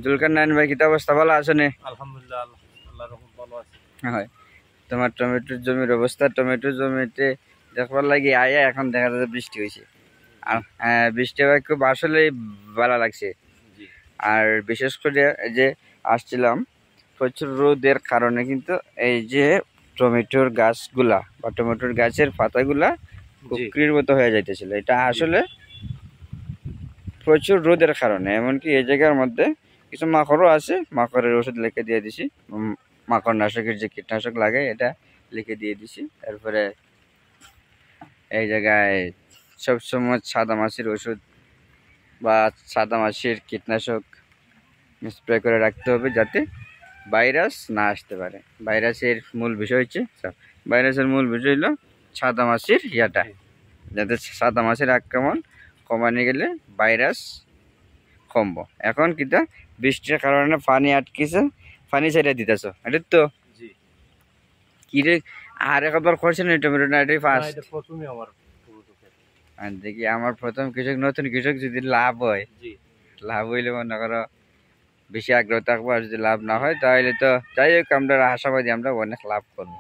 জুলকারনাইন ভাই কিতা অবস্থা ভালো আছে নি? আলহামদুলিল্লাহ আল্লাহর রহমত ভালো আছে। হয় তোমার টমেটোর জমির অবস্থা, টমেটোর জমিতে দেখবার লাগি আয়া এখন দেখা যাচ্ছে বৃষ্টি হয়েছে। আর হ্যাঁ, বৃষ্টি হওয়া খুব আসলেই ভালো লাগছে। জি আর বিশেষ করে এই যে আসছিলাম প্রচুর রোদের কারণে কিন্তু এই যে টমেটোর গাছগুলা বা টমেটোর গাছের পাতাগুলা জি কুকরির মতো হয়ে যাইতেছিল। এটা জি আসলে প্রচুর রোদের কারণে। এমনকি এই জায়গার মধ্যে কিছু মাকড়ও আছে, মাকড়ের ওষুধ লিখে দিয়ে দিছি। মাকড় নাশকের যে কীটনাশক লাগে এটা লিখে দিয়ে দিছি। তারপরে এই জায়গায় সবসময় সাদা মাছির ওষুধ বা সাদা মাছির কীটনাশক স্প্রে করে রাখতে হবে যাতে ভাইরাস না আসতে পারে। ভাইরাসের মূল বিষয় হচ্ছে ভাইরাসের মূল বিষয় হলো সাদা মাছির ইয়াটা, যাতে সাদা মাছির আক্রমণ কমানো গেলে ভাইরাস কমবো। এখন কিটা বৃষ্টির কারণে পানি আটকেছে, পানি ছেড়ে দিতেছ এটা তো জি কি রে। আর একবার করছেন টমেটো না এটাই না, ফার্স্ট? এটা প্রথমই আমার টমেটো ক্ষেত। আর দেখি আমার প্রথম কৃষক, নতুন কৃষক যদি লাভ হয়, জি লাভ হইলে মনে করো বেশি আগ্রহ থাকবো। আর যদি লাভ না হয় তাহলে তো যাই হোক আমরা আশাবাদী আমরা অনেক লাভ করবো।